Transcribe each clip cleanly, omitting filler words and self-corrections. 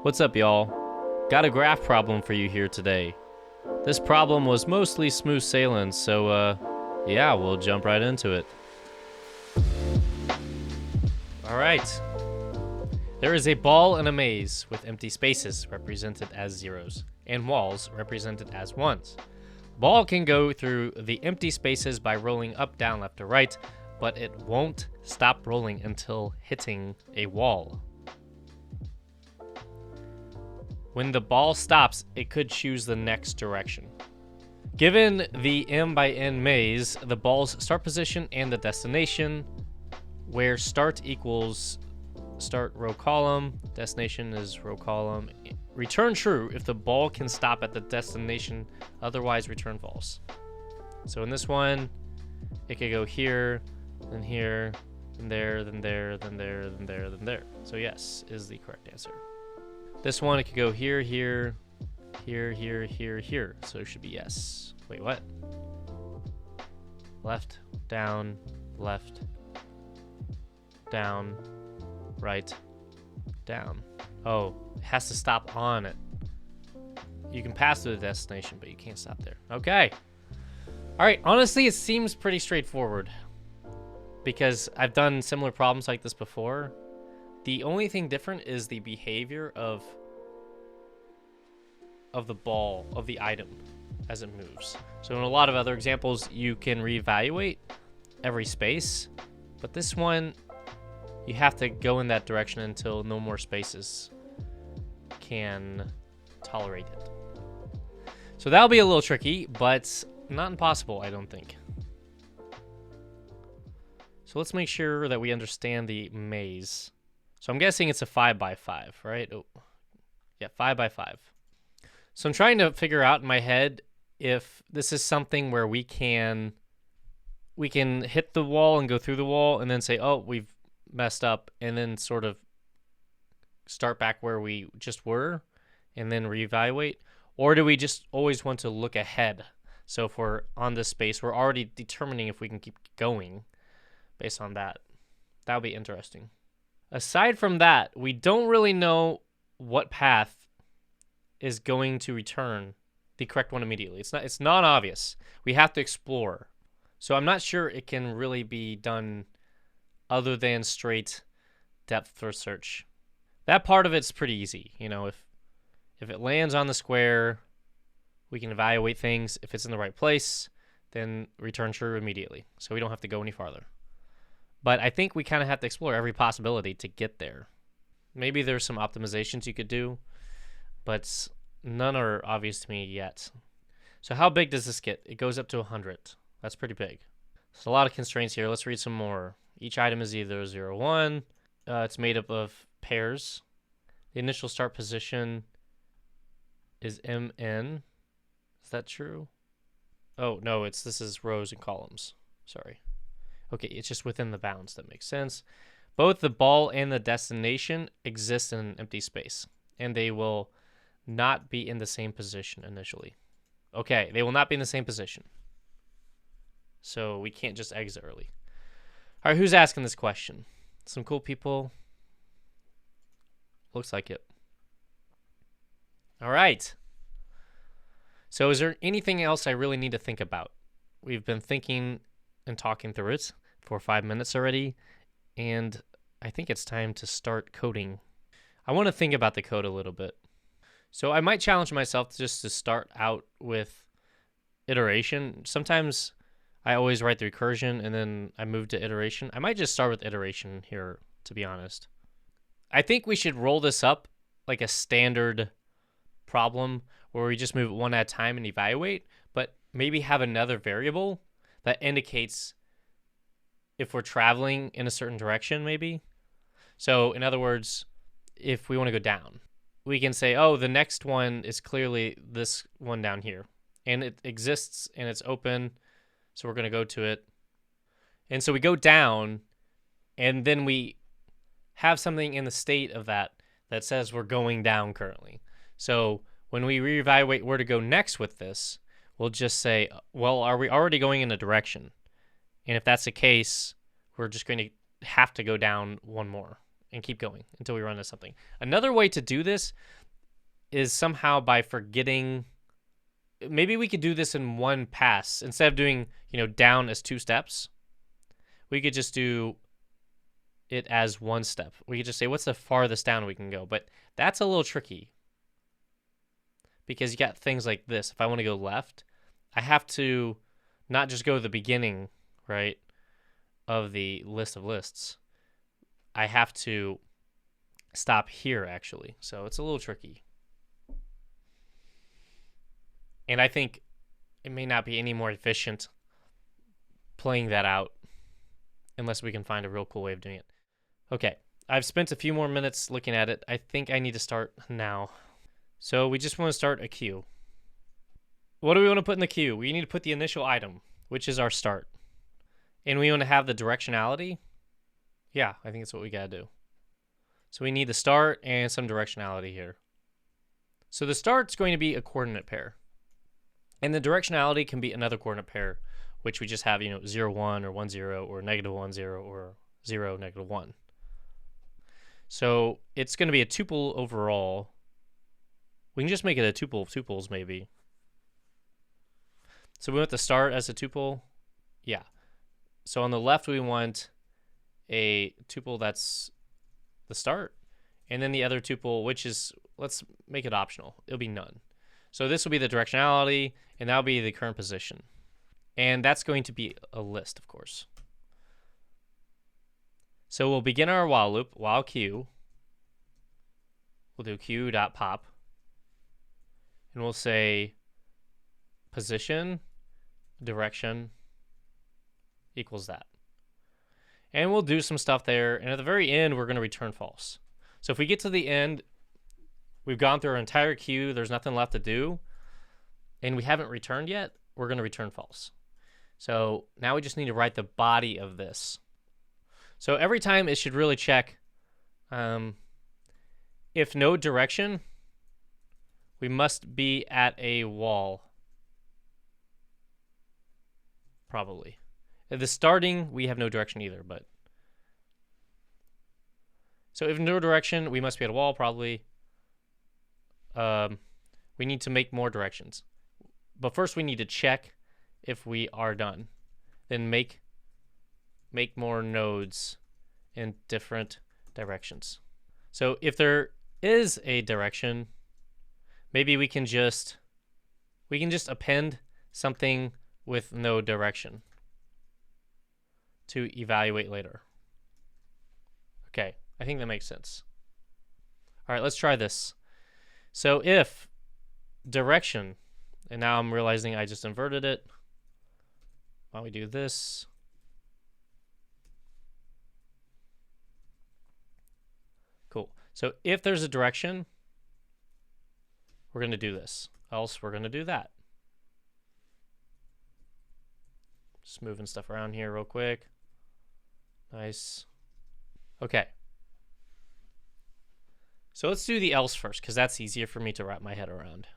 What's up, y'all? Got a graph problem for you here today. This problem was mostly smooth sailing, so yeah, we'll jump right into it. Alright. There is a ball in a maze with empty spaces represented as zeros and walls represented as ones. Ball can go through the empty spaces by rolling up, down, left, or right, but it won't stop rolling until hitting a wall. When the ball stops, it could choose the next direction. Given the m by n maze, the ball's start position and the destination, where start equals start row column, destination is row column, return true if the ball can stop at the destination, otherwise return false. So in this one, it could go here, then here, then there, then there, then there, then there, then there. So yes is the correct answer. This one, it could go here, here, here, here, here, here. So it should be yes. Wait, what? Left, down, down, right, down. Oh, it has to stop on it. You can pass through the destination, but you can't stop there. Okay. All right, honestly, it seems pretty straightforward because I've done similar problems like this before. The only thing different is the behavior of the ball, of the item, as it moves. So in a lot of other examples, you can reevaluate every space, but this one, you have to go in that direction until no more spaces can tolerate it. So that'll be a little tricky, but not impossible, I don't think. So let's make sure that we understand the maze. So I'm guessing it's a 5x5, right? Oh, yeah, 5x5. So I'm trying to figure out in my head if this is something where we can hit the wall and go through the wall and then say, oh, we've messed up, and then sort of start back where we just were and then reevaluate. Or do we just always want to look ahead? So if we're on this space, we're already determining if we can keep going based on that. That would be interesting. Aside from that, we don't really know what path is going to return the correct one immediately. It's not obvious. We have to explore. So I'm not sure it can really be done other than straight depth first search. That part of it's pretty easy. You know, if it lands on the square, we can evaluate things. If it's in the right place, then return true immediately. So we don't have to go any farther. But I think we kind of have to explore every possibility to get there. Maybe there's some optimizations you could do, but none are obvious to me yet. So how big does this get? It goes up to 100. That's pretty big. There's a lot of constraints here. Let's read some more. Each item is either 0, 1. It's made up of pairs. The initial start position is MN. Is that true? Oh, no, this is rows and columns. Sorry. Okay, it's just within the bounds. That makes sense. Both the ball and the destination exist in an empty space, and they will not be in the same position initially. Okay, they will not be in the same position. So we can't just exit early. All right, who's asking this question? Some cool people. Looks like it. All right. So is there anything else I really need to think about? We've been thinking and talking through it for 5 minutes already, and I think it's time to start coding. I want to think about the code a little bit. So I might challenge myself just to start out with iteration. Sometimes I always write the recursion and then I move to iteration. I might just start with iteration here, to be honest. I think we should roll this up like a standard problem where we just move it one at a time and evaluate, but maybe have another variable that indicates if we're traveling in a certain direction, maybe. So in other words, if we want to go down, we can say, oh, the next one is clearly this one down here. And it exists and it's open, so we're going to go to it. And so we go down, and then we have something in the state of that says we're going down currently. So when we reevaluate where to go next with this, we'll just say, well, are we already going in a direction? And if that's the case, we're just going to have to go down one more and keep going until we run into something. Another way to do this is somehow by forgetting. Maybe we could do this in one pass instead of doing, down as 2 steps. We could just do it as 1 step. We could just say, what's the farthest down we can go? But that's a little tricky because you got things like this. If I want to go left, I have to not just go to the beginning, right, of the list of lists. I have to stop here, actually. So it's a little tricky. And I think it may not be any more efficient playing that out unless we can find a real cool way of doing it. Okay, I've spent a few more minutes looking at it. I think I need to start now. So we just want to start a queue. What do we want to put in the queue? We need to put the initial item, which is our start. And we want to have the directionality. Yeah, I think that's what we got to do. So we need the start and some directionality here. So the start's going to be a coordinate pair. And the directionality can be another coordinate pair, which we just have, 0, 1, or 1, 0, or -1, 0, or 0, -1. So it's going to be a tuple overall. We can just make it a tuple of tuples, maybe. So we want the start as a tuple. Yeah. So on the left, we want a tuple that's the start. And then the other tuple, which is, let's make it optional. It'll be none. So this will be the directionality, and that'll be the current position. And that's going to be a list, of course. So we'll begin our while loop, while q. We'll do q.pop. And we'll say position, direction, equals that. And we'll do some stuff there. And at the very end, we're going to return false. So if we get to the end, we've gone through our entire queue, there's nothing left to do, and we haven't returned yet, we're going to return false. So now we just need to write the body of this. So every time it should really check if no direction, we must be at a wall. Probably. At the starting, we have no direction either, but. So if no direction, we must be at a wall, probably. We need to make more directions. But first we need to check if we are done. Then make more nodes in different directions. So if there is a direction, maybe we can just append something with no direction to evaluate later. Okay, I think that makes sense. All right, let's try this. So if direction, and now I'm realizing I just inverted it. Why don't we do this? Cool. So if there's a direction, we're going to do this. Else we're going to do that. Just moving stuff around here real quick. Nice. Okay. So let's do the else first, because that's easier for me to wrap my head around.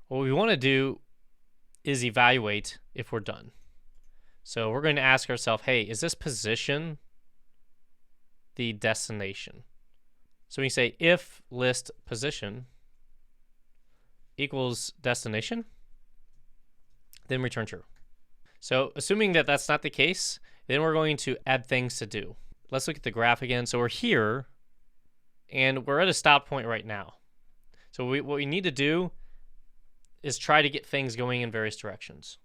What we want to do is evaluate if we're done. So we're going to ask ourselves, hey, is this position the destination? So we say if list position equals destination, then return true. So assuming that that's not the case, then we're going to add things to do. Let's look at the graph again. So we're here, and we're at a stop point right now. So what we need to do is try to get things going in various directions.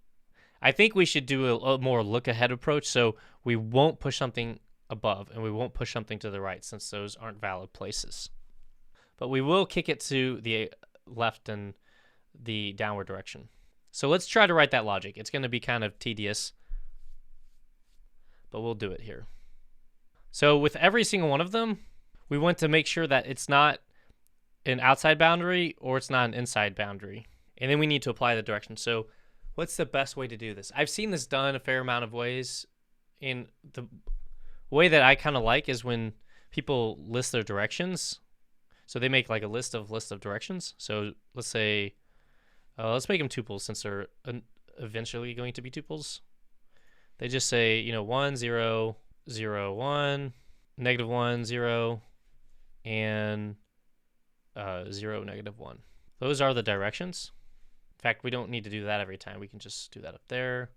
I think we should do a more look-ahead approach, so we won't push something above, and we won't push something to the right, since those aren't valid places. But we will kick it to the left and the downward direction. So let's try to write that logic. It's going to be kind of tedious, but we'll do it here. So with every single one of them, we want to make sure that it's not an outside boundary or it's not an inside boundary. And then we need to apply the direction. So what's the best way to do this? I've seen this done a fair amount of ways. And the way that I kind of like is when people list their directions. So they make like a list of directions. So let's say, let's make them tuples since they're eventually going to be tuples. They just say, 1, 0, 0, 1, -1, 0, and 0, -1. Those are the directions. In fact, we don't need to do that every time. We can just do that up there.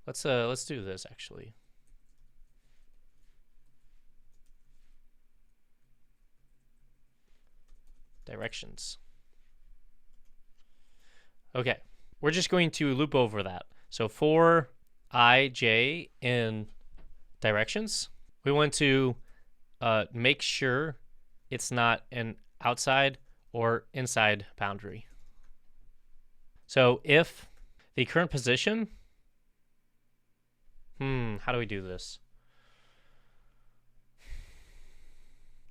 Let's do this actually. Directions. Okay, we're just going to loop over that. So for I, j in directions, we want to make sure it's not an outside or inside boundary. So if the current position, how do we do this?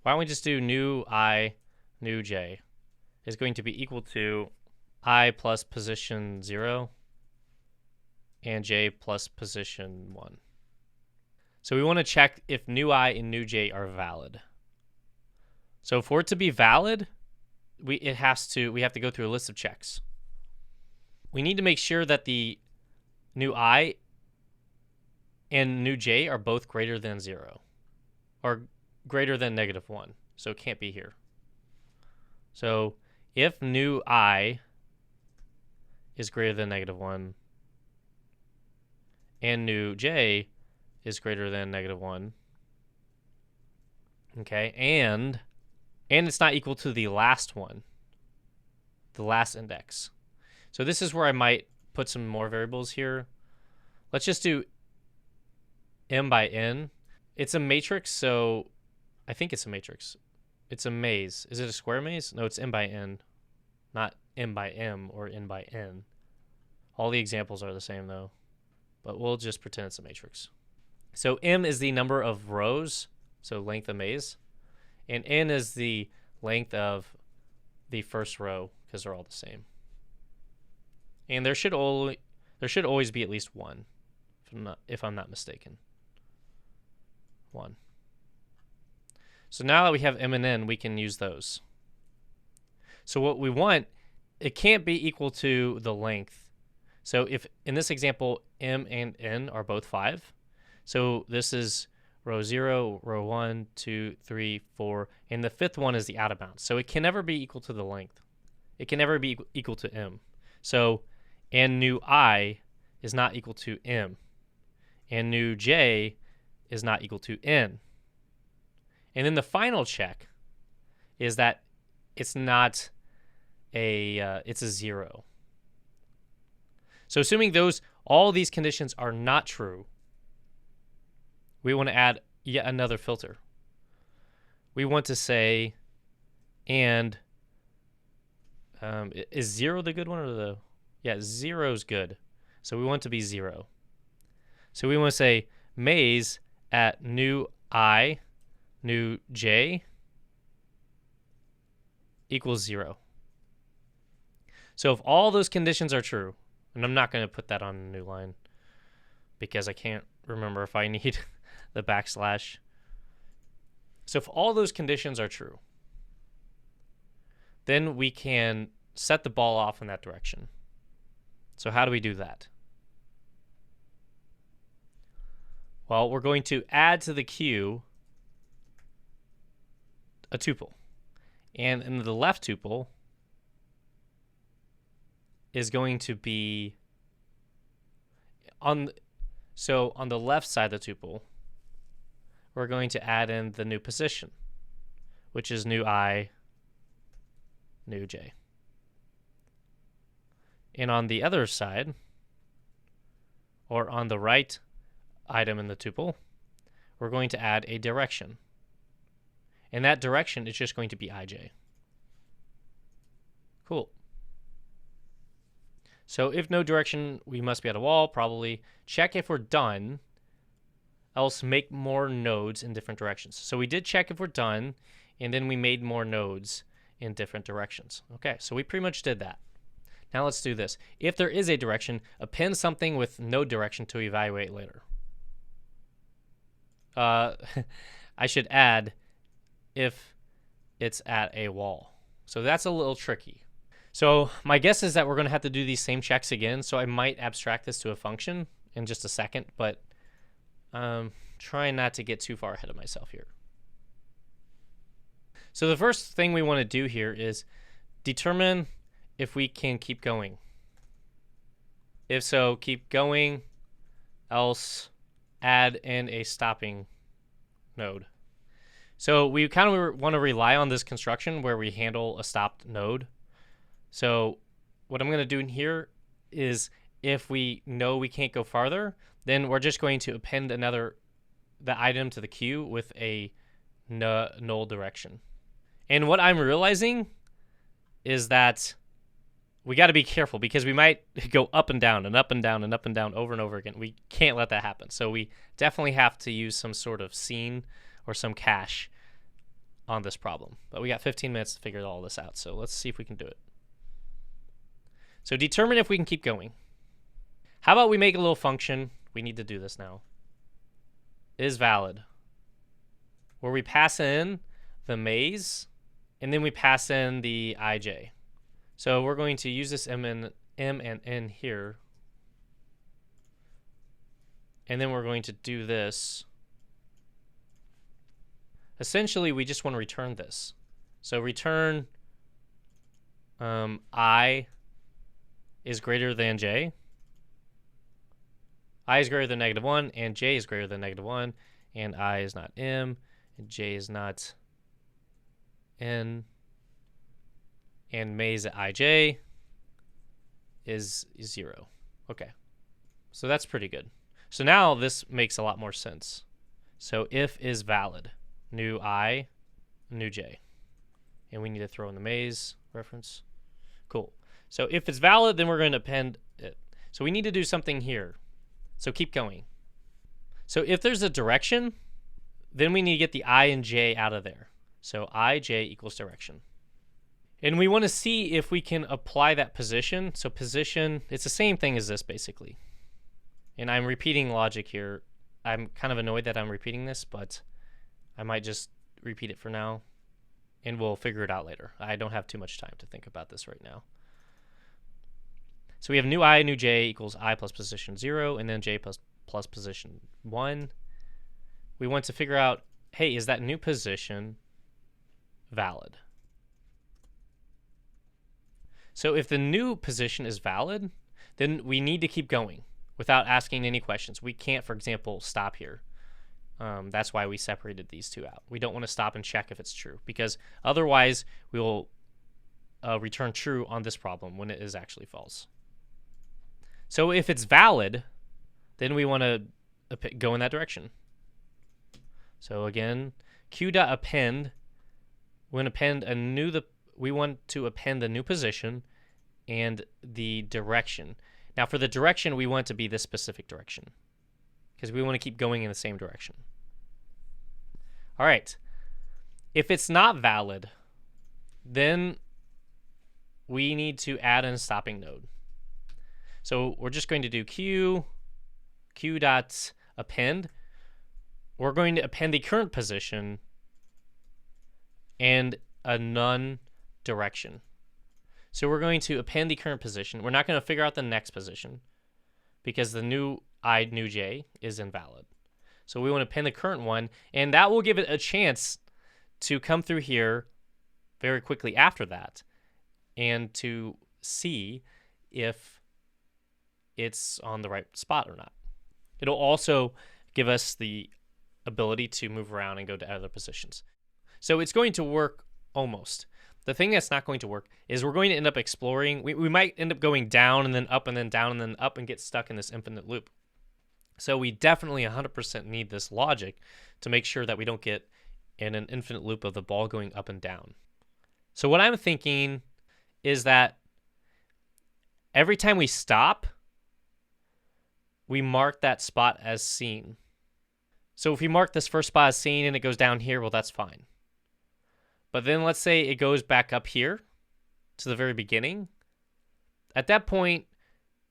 Why don't we just do new I, new j is going to be equal to I plus position 0 and j plus position 1. So we want to check if new I and new j are valid. So for it to be valid, we have to go through a list of checks. We need to make sure that the new I and new j are both greater than 0 or greater than -1. So it can't be here. So if new I is greater than -1 and new j is greater than -1, okay, and it's not equal to the last one, the last index. So this is where I might put some more variables here. Let's just do m by n. It's a matrix, so I think it's a matrix. It's a maze. Is it a square maze? No, it's m by n, not m by m or n by n. All the examples are the same though, but we'll just pretend it's a matrix. So m is the number of rows, so length of maze, and n is the length of the first row because they're all the same. And there should always be at least one, if I'm not mistaken. 1. So now that we have m and n, we can use those. So what we want, it can't be equal to the length. So if in this example m and n are both 5, so this is row 0, row 1, 2, 3, 4, and the 5th one is the out of bounds. So it can never be equal to the length. It can never be equal to m. So and new I is not equal to m, and new j is not equal to n. And then the final check is that it's not it's a 0. So assuming all these conditions are not true, we want to add yet another filter. We want to say, and is 0 the good one or the? Yeah, 0 is good. So we want to be 0. So we want to say maze at new I, new j equals 0. So if all those conditions are true, and I'm not going to put that on a new line because I can't remember if I need the backslash. So if all those conditions are true, then we can set the ball off in that direction. So how do we do that? Well, we're going to add to the queue a tuple. And in the left tuple is going to be on the left side of the tuple, we're going to add in the new position, which is new I, new j. And on the other side, or on the right item in the tuple, we're going to add a direction. And that direction is just going to be ij. Cool. So if no direction, we must be at a wall, probably. Check if we're done, else make more nodes in different directions. So we did check if we're done, and then we made more nodes in different directions. Okay, so we pretty much did that. Now let's do this. If there is a direction, append something with no direction to evaluate later. I should add if it's at a wall. So that's a little tricky. So my guess is that we're going to have to do these same checks again. So I might abstract this to a function in just a second, but trying not to get too far ahead of myself here. So the first thing we want to do here is determine if we can keep going. If so, keep going, else add in a stopping node. So we kind of want to rely on this construction where we handle a stopped node. So what I'm going to do in here is if we know we can't go farther, then we're just going to append the item to the queue with a null direction. And what I'm realizing is that we got to be careful because we might go up and down and up and down and up and down over and over again. We can't let that happen. So we definitely have to use some sort of scene or some cache on this problem. But we got 15 minutes to figure all this out. So let's see if we can do it. So determine if we can keep going. How about we make a little function? We need to do this now. Is valid. Where we pass in the maze and then we pass in the ij. So we're going to use this m and n here. And then we're going to do this. Essentially, we just want to return this. So return I is greater than j. I is greater than -1, and j is greater than -1, and I is not m, and j is not n, and maze at ij is 0. Okay, so that's pretty good. So now this makes a lot more sense. So if is valid, new I, new j. And we need to throw in the maze reference. Cool. So if it's valid, then we're going to append it. So we need to do something here. So keep going. So if there's a direction, then we need to get the I and j out of there. So ij equals direction. And we want to see if we can apply that position. So position, it's the same thing as this basically. And I'm repeating logic here. I'm kind of annoyed that I'm repeating this, but I might just repeat it for now and we'll figure it out later. I don't have too much time to think about this right now. So we have new I, new j equals I plus position 0, and then j plus position 1. We want to figure out, hey, is that new position valid? So if the new position is valid, then we need to keep going without asking any questions. We can't, for example, stop here. That's why we separated these two out. We don't want to stop and check if it's true, because otherwise we will return true on this problem when it is actually false. So if it's valid, then we want to go in that direction. So again, q.append, we want to append the new position and the direction. Now for the direction, we want to be this specific direction because we want to keep going in the same direction. All right. If it's not valid, then we need to add in a stopping node. So we're just going to do q.append. We're going to append the current position and a none direction. So we're going to append the current position. We're not going to figure out the next position because the new I, new j is invalid. So we want to append the current one, and that will give it a chance to come through here very quickly after that and to see if it's on the right spot or not. It'll also give us the ability to move around and go to other positions. So it's going to work almost. The thing that's not going to work is we're going to end up exploring. We might end up going down and then up and then down and then up and get stuck in this infinite loop. So we definitely 100% need this logic to make sure that we don't get in an infinite loop of the ball going up and down. So what I'm thinking is that every time we stop, we mark that spot as seen. So if we mark this first spot as seen and it goes down here, well, that's fine. But then let's say it goes back up here to the very beginning. At that point,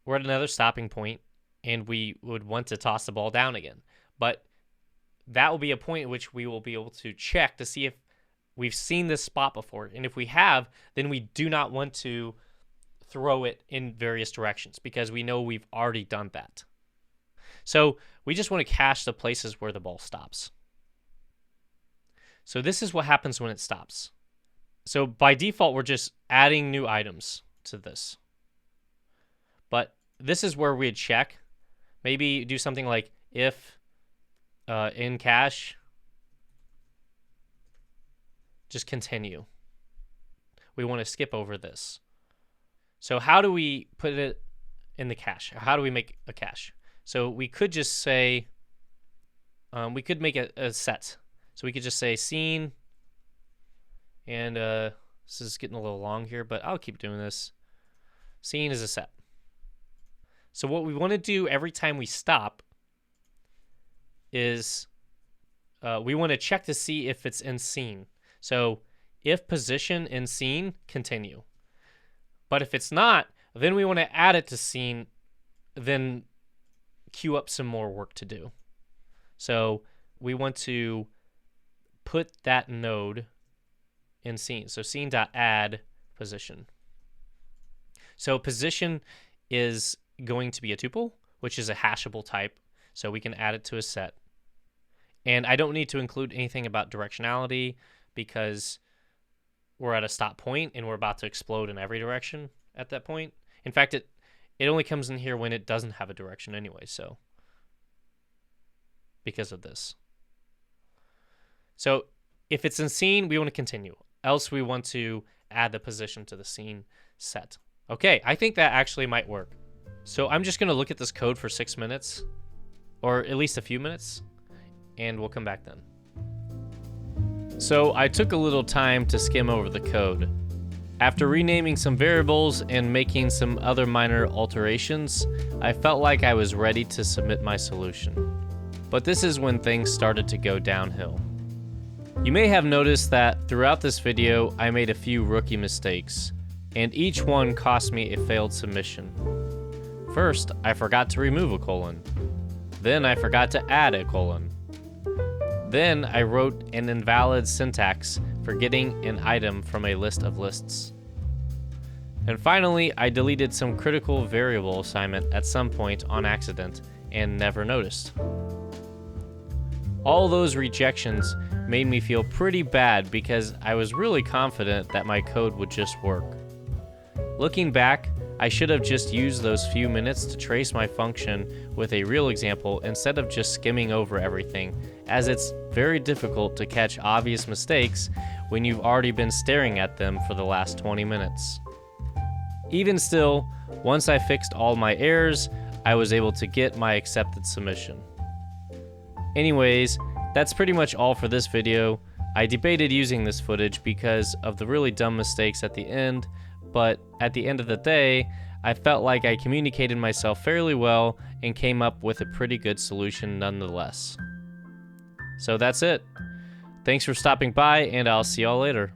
we're at another stopping point and we would want to toss the ball down again. But that will be a point at which we will be able to check to see if we've seen this spot before. And if we have, then we do not want to throw it in various directions because we know we've already done that. So we just want to cache the places where the ball stops. So this is what happens when it stops. So by default, we're just adding new items to this. But this is where we'd check. Maybe do something like if in cache, just continue. We want to skip over this. So how do we put it in the cache? How do we make a cache? So we could just say, we could make a set. So we could just say scene, and this is getting a little long here, but I'll keep doing this. Scene is a set. So what we want to do every time we stop is we want to check to see if it's in scene. So if position in scene, continue. But if it's not, then we want to add it to scene, then queue up some more work to do. So we want to put that node in scene. So scene.add position. So position is going to be a tuple, which is a hashable type. So we can add it to a set. And I don't need to include anything about directionality because we're at a stop point and we're about to explode in every direction at that point. In fact, it only comes in here when it doesn't have a direction anyway, so because of this. So if it's in scene, we want to continue. Else we want to add the position to the scene set. Okay, I think that actually might work. So I'm just going to look at this code for 6 minutes, or at least a few minutes, and we'll come back then. So I took a little time to skim over the code. After renaming some variables and making some other minor alterations, I felt like I was ready to submit my solution. But this is when things started to go downhill. You may have noticed that throughout this video, I made a few rookie mistakes, and each one cost me a failed submission. First, I forgot to remove a colon. Then I forgot to add a colon. Then I wrote an invalid syntax for getting an item from a list of lists. And finally, I deleted some critical variable assignment at some point on accident and never noticed. All those rejections made me feel pretty bad because I was really confident that my code would just work. Looking back, I should have just used those few minutes to trace my function with a real example instead of just skimming over everything, as it's very difficult to catch obvious mistakes when you've already been staring at them for the last 20 minutes. Even still, once I fixed all my errors, I was able to get my accepted submission. Anyways, that's pretty much all for this video. I debated using this footage because of the really dumb mistakes at the end, but at the end of the day, I felt like I communicated myself fairly well and came up with a pretty good solution nonetheless. So that's it. Thanks for stopping by, and I'll see y'all later.